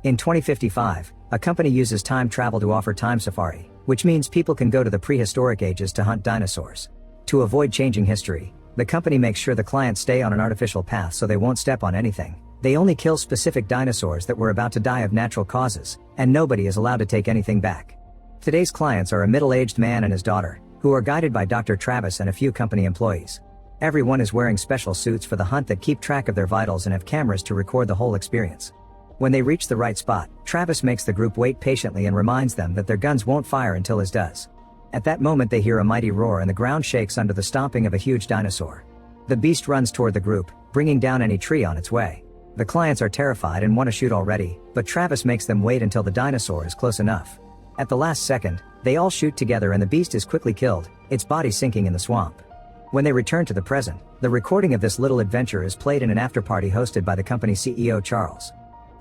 In 2055, a company uses time travel to offer time safari, which means people can go to the prehistoric ages to hunt dinosaurs. To avoid changing history, the company makes sure the clients stay on an artificial path so they won't step on anything. They only kill specific dinosaurs that were about to die of natural causes, and nobody is allowed to take anything back. Today's clients are a middle-aged man and his daughter, who are guided by Dr. Travis and a few company employees. Everyone is wearing special suits for the hunt that keep track of their vitals and have cameras to record the whole experience. When they reach the right spot, Travis makes the group wait patiently and reminds them that their guns won't fire until his does. At that moment they hear a mighty roar and the ground shakes under the stomping of a huge dinosaur. The beast runs toward the group, bringing down any tree on its way. The clients are terrified and want to shoot already, but Travis makes them wait until the dinosaur is close enough. At the last second, they all shoot together and the beast is quickly killed, its body sinking in the swamp. When they return to the present, the recording of this little adventure is played in an after-party hosted by the company CEO Charles.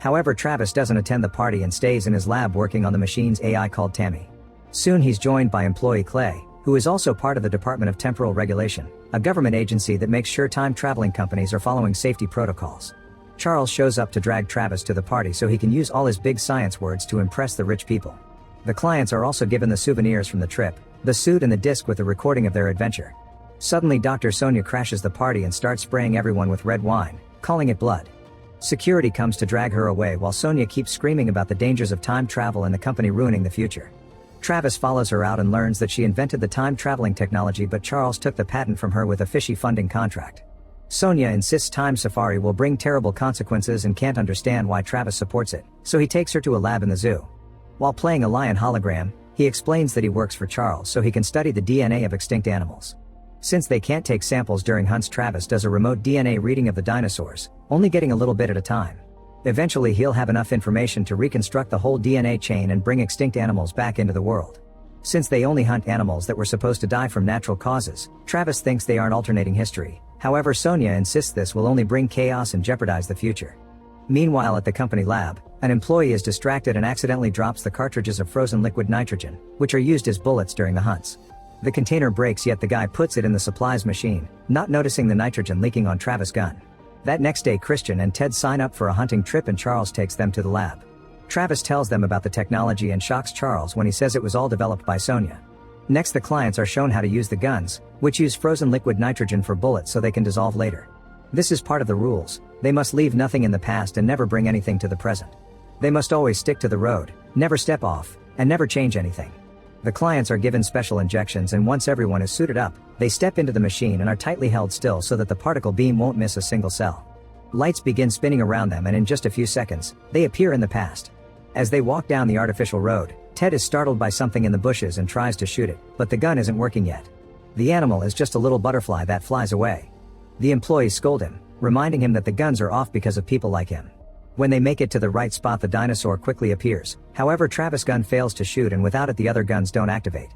However, Travis doesn't attend the party and stays in his lab working on the machine's AI called Tammy. Soon he's joined by employee Clay, who is also part of the Department of Temporal Regulation, a government agency that makes sure time-traveling companies are following safety protocols. Charles shows up to drag Travis to the party so he can use all his big science words to impress the rich people. The clients are also given the souvenirs from the trip, the suit and the disc with the recording of their adventure. Suddenly Dr. Sonia crashes the party and starts spraying everyone with red wine, calling it blood. Security comes to drag her away while Sonia keeps screaming about the dangers of time travel and the company ruining the future. Travis follows her out and learns that she invented the time-traveling technology, but Charles took the patent from her with a fishy funding contract. Sonia insists time safari will bring terrible consequences and can't understand why Travis supports it, so he takes her to a lab in the zoo. While playing a lion hologram, he explains that he works for Charles so he can study the DNA of extinct animals. Since they can't take samples during hunts, Travis does a remote DNA reading of the dinosaurs, only getting a little bit at a time. Eventually he'll have enough information to reconstruct the whole DNA chain and bring extinct animals back into the world. Since they only hunt animals that were supposed to die from natural causes, Travis thinks they aren't alternating history. However, Sonia insists this will only bring chaos and jeopardize the future. Meanwhile, at the company lab, an employee is distracted and accidentally drops the cartridges of frozen liquid nitrogen, which are used as bullets during the hunts. The container breaks, yet the guy puts it in the supplies machine, not noticing the nitrogen leaking on Travis' gun. That next day, Christian and Ted sign up for a hunting trip and Charles takes them to the lab. Travis tells them about the technology and shocks Charles when he says it was all developed by Sonia. Next, the clients are shown how to use the guns, which use frozen liquid nitrogen for bullets so they can dissolve later. This is part of the rules. They must leave nothing in the past and never bring anything to the present. They must always stick to the road, never step off, and never change anything. The clients are given special injections, and once everyone is suited up, they step into the machine and are tightly held still so that the particle beam won't miss a single cell. Lights begin spinning around them, and in just a few seconds, they appear in the past. As they walk down the artificial road, Ted is startled by something in the bushes and tries to shoot it, but the gun isn't working yet. The animal is just a little butterfly that flies away. The employees scold him, reminding him that the guns are off because of people like him. When they make it to the right spot, the dinosaur quickly appears. However, Travis' gun fails to shoot, and without it the other guns don't activate.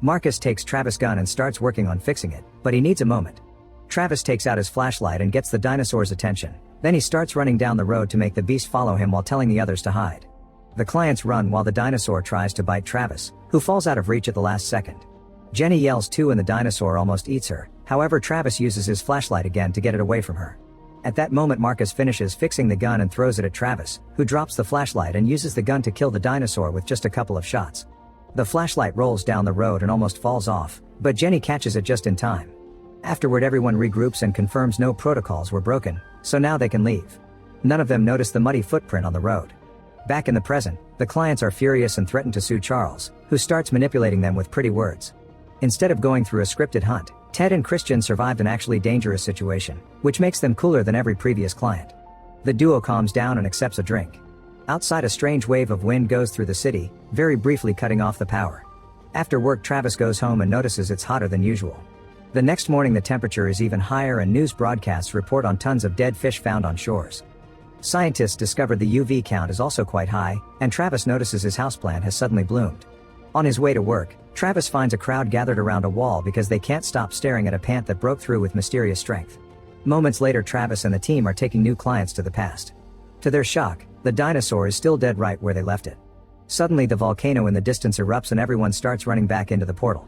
Marcus takes Travis' gun and starts working on fixing it, but he needs a moment. Travis takes out his flashlight and gets the dinosaur's attention. Then he starts running down the road to make the beast follow him while telling the others to hide. The clients run while the dinosaur tries to bite Travis, who falls out of reach at the last second. Jenny yells too and the dinosaur almost eats her. However, Travis uses his flashlight again to get it away from her. At that moment, Marcus finishes fixing the gun and throws it at Travis, who drops the flashlight and uses the gun to kill the dinosaur with just a couple of shots. The flashlight rolls down the road and almost falls off, but Jenny catches it just in time. Afterward, everyone regroups and confirms no protocols were broken, so now they can leave. None of them notice the muddy footprint on the road. Back in the present, the clients are furious and threaten to sue Charles, who starts manipulating them with pretty words. Instead of going through a scripted hunt, Ted and Christian survived an actually dangerous situation, which makes them cooler than every previous client. The duo calms down and accepts a drink. Outside, a strange wave of wind goes through the city, very briefly cutting off the power. After work, Travis goes home and notices it's hotter than usual. The next morning the temperature is even higher and news broadcasts report on tons of dead fish found on shores. Scientists discover the UV count is also quite high, and Travis notices his houseplant has suddenly bloomed. On his way to work, Travis finds a crowd gathered around a wall because they can't stop staring at a plant that broke through with mysterious strength. Moments later, Travis and the team are taking new clients to the past. To their shock, the dinosaur is still dead right where they left it. Suddenly the volcano in the distance erupts and everyone starts running back into the portal.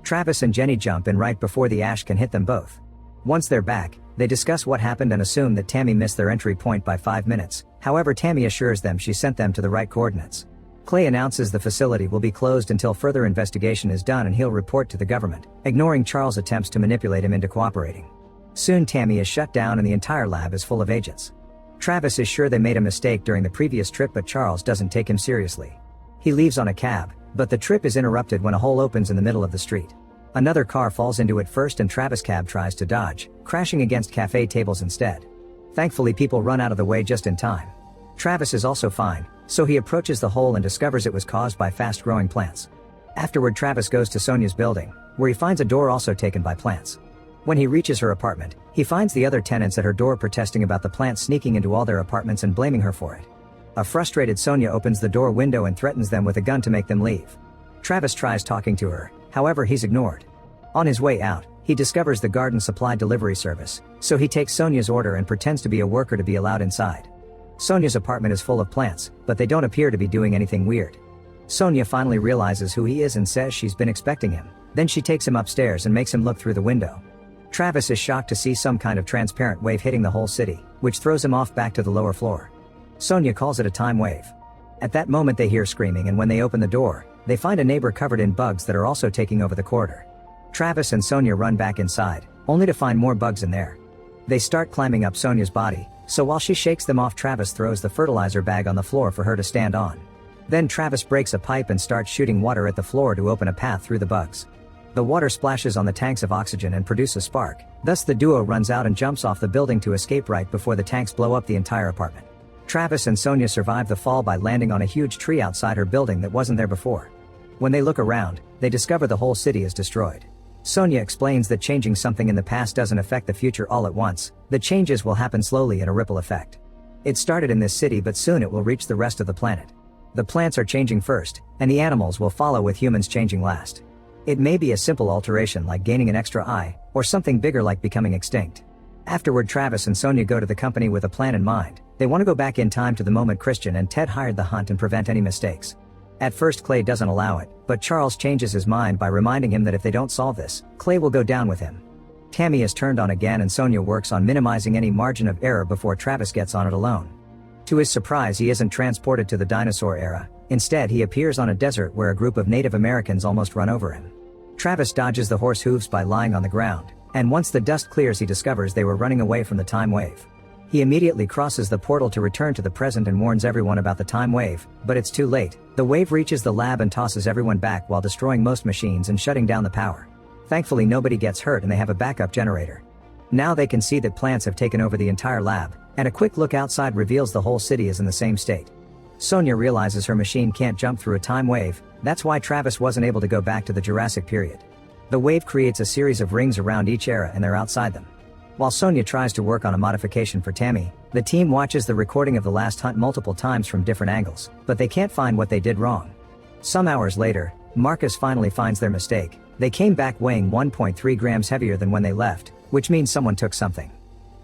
Travis and Jenny jump in right before the ash can hit them both. Once they're back, they discuss what happened and assume that Tammy missed their entry point by 5 minutes. However, Tammy assures them she sent them to the right coordinates. Clay announces the facility will be closed until further investigation is done and he'll report to the government, ignoring Charles' attempts to manipulate him into cooperating. Soon Tammy is shut down and the entire lab is full of agents. Travis is sure they made a mistake during the previous trip, but Charles doesn't take him seriously. He leaves on a cab, but the trip is interrupted when a hole opens in the middle of the street. Another car falls into it first and Travis' cab tries to dodge, crashing against cafe tables instead. Thankfully, people run out of the way just in time. Travis is also fine, so he approaches the hole and discovers it was caused by fast-growing plants. Afterward, Travis goes to Sonia's building, where he finds a door also taken by plants. When he reaches her apartment, he finds the other tenants at her door protesting about the plants sneaking into all their apartments and blaming her for it. A frustrated Sonia opens the door window and threatens them with a gun to make them leave. Travis tries talking to her, however he's ignored. On his way out, he discovers the garden supply delivery service, so he takes Sonia's order and pretends to be a worker to be allowed inside. Sonia's apartment is full of plants, but they don't appear to be doing anything weird. Sonia finally realizes who he is and says she's been expecting him, then she takes him upstairs and makes him look through the window. Travis is shocked to see some kind of transparent wave hitting the whole city, which throws him off back to the lower floor. Sonia calls it a time wave. At that moment they hear screaming, and when they open the door, they find a neighbor covered in bugs that are also taking over the corridor. Travis and Sonia run back inside, only to find more bugs in there. They start climbing up Sonia's body, so while she shakes them off, Travis throws the fertilizer bag on the floor for her to stand on. Then Travis breaks a pipe and starts shooting water at the floor to open a path through the bugs. The water splashes on the tanks of oxygen and produces a spark, thus the duo runs out and jumps off the building to escape right before the tanks blow up the entire apartment. Travis and Sonia survive the fall by landing on a huge tree outside her building that wasn't there before. When they look around, they discover the whole city is destroyed. Sonia explains that changing something in the past doesn't affect the future all at once, the changes will happen slowly in a ripple effect. It started in this city, but soon it will reach the rest of the planet. The plants are changing first, and the animals will follow, with humans changing last. It may be a simple alteration like gaining an extra eye, or something bigger like becoming extinct. Afterward, Travis and Sonia go to the company with a plan in mind. They want to go back in time to the moment Christian and Ted hired the hunt and prevent any mistakes. At first Clay doesn't allow it, but Charles changes his mind by reminding him that if they don't solve this, Clay will go down with him. Tammy is turned on again and Sonia works on minimizing any margin of error before Travis gets on it alone. To his surprise, he isn't transported to the dinosaur era. Instead, he appears on a desert where a group of Native Americans almost run over him. Travis dodges the horse hooves by lying on the ground, and once the dust clears he discovers they were running away from the time wave. He immediately crosses the portal to return to the present and warns everyone about the time wave, but it's too late. The wave reaches the lab and tosses everyone back while destroying most machines and shutting down the power. Thankfully, nobody gets hurt and they have a backup generator. Now they can see that plants have taken over the entire lab, and a quick look outside reveals the whole city is in the same state. Sonia realizes her machine can't jump through a time wave, that's why Travis wasn't able to go back to the Jurassic period. The wave creates a series of rings around each era and they're outside them. While Sonia tries to work on a modification for Tammy, the team watches the recording of the last hunt multiple times from different angles, but they can't find what they did wrong. Some hours later, Marcus finally finds their mistake. They came back weighing 1.3 grams heavier than when they left, which means someone took something.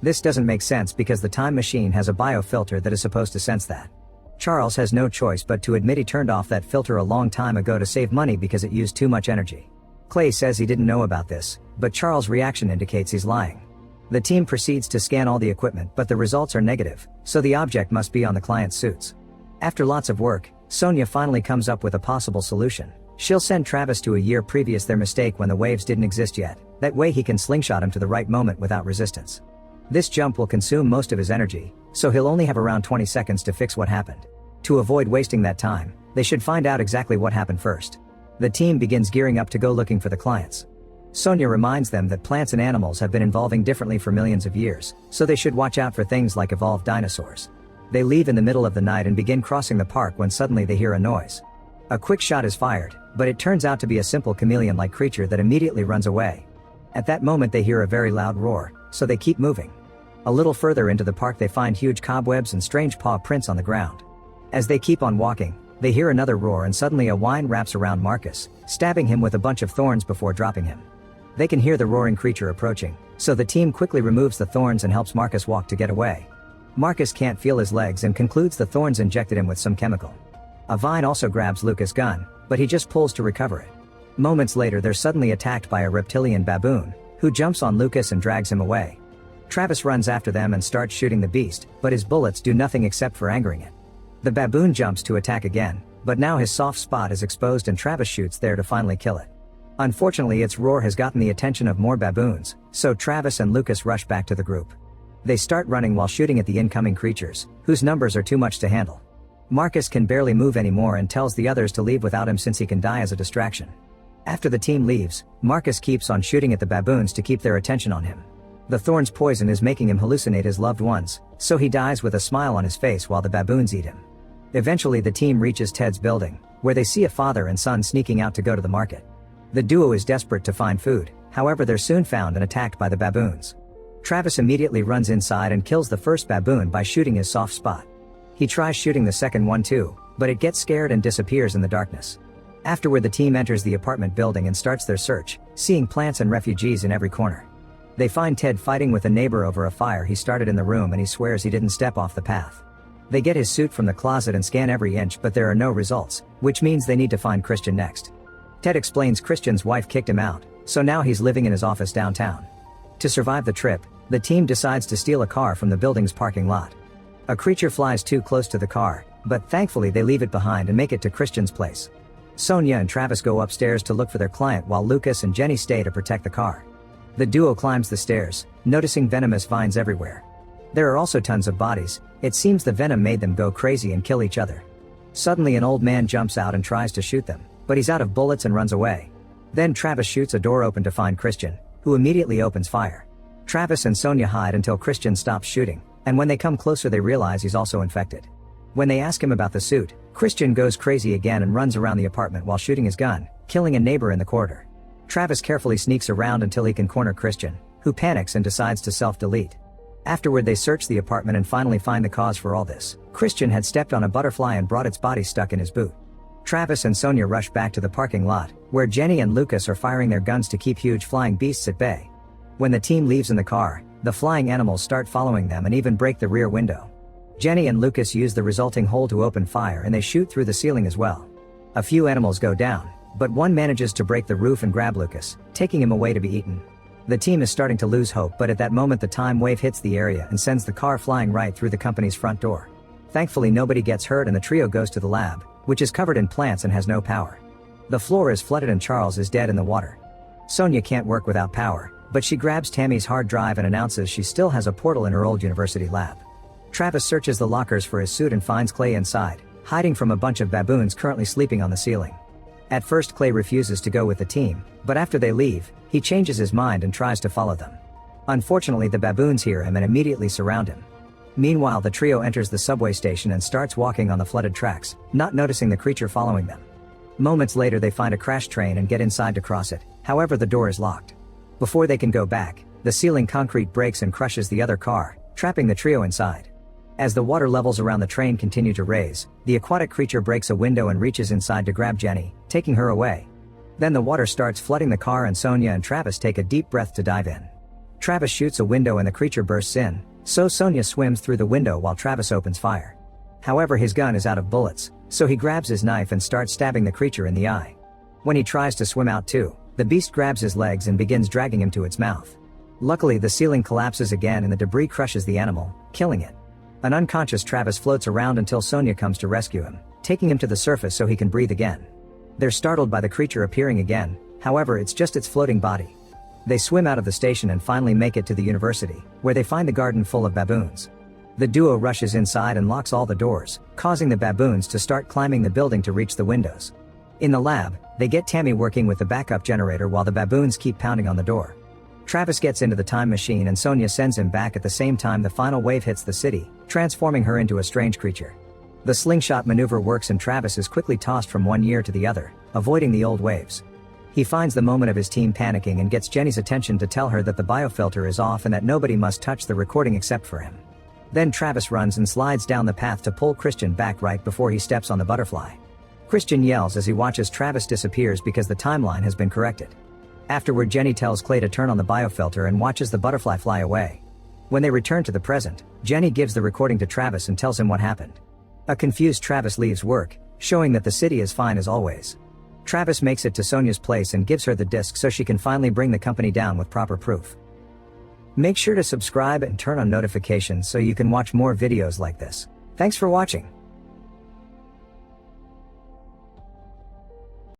This doesn't make sense because the time machine has a biofilter that is supposed to sense that. Charles has no choice but to admit he turned off that filter a long time ago to save money because it used too much energy. Clay says he didn't know about this, but Charles' reaction indicates he's lying. The team proceeds to scan all the equipment, but the results are negative, so the object must be on the client's suits. After lots of work, Sonia finally comes up with a possible solution. She'll send Travis to a year previous their mistake when the waves didn't exist yet. That way he can slingshot him to the right moment without resistance. This jump will consume most of his energy, so he'll only have around 20 seconds to fix what happened. To avoid wasting that time, they should find out exactly what happened first. The team begins gearing up to go looking for the clients. Sonia reminds them that plants and animals have been evolving differently for millions of years, so they should watch out for things like evolved dinosaurs. They leave in the middle of the night and begin crossing the park when suddenly they hear a noise. A quick shot is fired, but it turns out to be a simple chameleon-like creature that immediately runs away. At that moment they hear a very loud roar, so they keep moving. A little further into the park they find huge cobwebs and strange paw prints on the ground. As they keep on walking, they hear another roar and suddenly a vine wraps around Marcus, stabbing him with a bunch of thorns before dropping him. They can hear the roaring creature approaching, so the team quickly removes the thorns and helps Marcus walk to get away. Marcus can't feel his legs and concludes the thorns injected him with some chemical. A vine also grabs Lucas' gun, but he just pulls to recover it. Moments later they're suddenly attacked by a reptilian baboon, who jumps on Lucas and drags him away. Travis runs after them and starts shooting the beast, but his bullets do nothing except for angering it. The baboon jumps to attack again, but now his soft spot is exposed and Travis shoots there to finally kill it. Unfortunately, its roar has gotten the attention of more baboons, so Travis and Lucas rush back to the group. They start running while shooting at the incoming creatures, whose numbers are too much to handle. Marcus can barely move anymore and tells the others to leave without him since he can die as a distraction. After the team leaves, Marcus keeps on shooting at the baboons to keep their attention on him. The thorn's poison is making him hallucinate his loved ones, so he dies with a smile on his face while the baboons eat him. Eventually the team reaches Ted's building, where they see a father and son sneaking out to go to the market. The duo is desperate to find food, however they're soon found and attacked by the baboons. Travis immediately runs inside and kills the first baboon by shooting his soft spot. He tries shooting the second one too, but it gets scared and disappears in the darkness. Afterward the team enters the apartment building and starts their search, seeing plants and refugees in every corner. They find Ted fighting with a neighbor over a fire he started in the room and he swears he didn't step off the path. They get his suit from the closet and scan every inch but there are no results, which means they need to find Christian next. Ted explains Christian's wife kicked him out, so now he's living in his office downtown. To survive the trip, the team decides to steal a car from the building's parking lot. A creature flies too close to the car, but thankfully they leave it behind and make it to Christian's place. Sonia and Travis go upstairs to look for their client while Lucas and Jenny stay to protect the car. The duo climbs the stairs, noticing venomous vines everywhere. There are also tons of bodies. It seems the venom made them go crazy and kill each other. Suddenly an old man jumps out and tries to shoot them, but he's out of bullets and runs away. Then Travis shoots a door open to find Christian, who immediately opens fire. Travis and Sonia hide until Christian stops shooting, and when they come closer they realize he's also infected. When they ask him about the suit, Christian goes crazy again and runs around the apartment while shooting his gun, killing a neighbor in the corridor. Travis carefully sneaks around until he can corner Christian, who panics and decides to self-delete. Afterward they search the apartment and finally find the cause for all this. Christian had stepped on a butterfly and brought its body stuck in his boot. Travis and Sonia rush back to the parking lot, where Jenny and Lucas are firing their guns to keep huge flying beasts at bay. When the team leaves in the car, the flying animals start following them and even break the rear window. Jenny and Lucas use the resulting hole to open fire and they shoot through the ceiling as well. A few animals go down, but one manages to break the roof and grab Lucas, taking him away to be eaten. The team is starting to lose hope, but at that moment the time wave hits the area and sends the car flying right through the company's front door. Thankfully nobody gets hurt and the trio goes to the lab, which is covered in plants and has no power. The floor is flooded and Charles is dead in the water. Sonia can't work without power, but she grabs Tammy's hard drive and announces she still has a portal in her old university lab. Travis searches the lockers for his suit and finds Clay inside, hiding from a bunch of baboons currently sleeping on the ceiling. At first Clay refuses to go with the team, but after they leave, he changes his mind and tries to follow them. Unfortunately the baboons hear him and immediately surround him. Meanwhile the trio enters the subway station and starts walking on the flooded tracks, not noticing the creature following them. Moments later they find a crashed train and get inside to cross it, however the door is locked. Before they can go back, the ceiling concrete breaks and crushes the other car, trapping the trio inside. As the water levels around the train continue to raise, the aquatic creature breaks a window and reaches inside to grab Jenny, taking her away. Then the water starts flooding the car and Sonia and Travis take a deep breath to dive in. Travis shoots a window and the creature bursts in, so Sonia swims through the window while Travis opens fire. However his gun is out of bullets, so he grabs his knife and starts stabbing the creature in the eye. When he tries to swim out too, the beast grabs his legs and begins dragging him to its mouth. Luckily the ceiling collapses again and the debris crushes the animal, killing it. An unconscious Travis floats around until Sonia comes to rescue him, taking him to the surface so he can breathe again. They're startled by the creature appearing again, however it's just its floating body. They swim out of the station and finally make it to the university, where they find the garden full of baboons. The duo rushes inside and locks all the doors, causing the baboons to start climbing the building to reach the windows. In the lab, they get Tammy working with the backup generator while the baboons keep pounding on the door. Travis gets into the time machine and Sonia sends him back at the same time the final wave hits the city, transforming her into a strange creature. The slingshot maneuver works and Travis is quickly tossed from one year to the other, avoiding the old waves. He finds the moment of his team panicking and gets Jenny's attention to tell her that the biofilter is off and that nobody must touch the recording except for him. Then Travis runs and slides down the path to pull Christian back right before he steps on the butterfly. Christian yells as he watches Travis disappears because the timeline has been corrected. Afterward Jenny tells Clay to turn on the biofilter and watches the butterfly fly away. When they return to the present, Jenny gives the recording to Travis and tells him what happened. A confused Travis leaves work, showing that the city is fine as always. Travis makes it to Sonia's place and gives her the disc so she can finally bring the company down with proper proof. Make sure to subscribe and turn on notifications so you can watch more videos like this. Thanks for watching.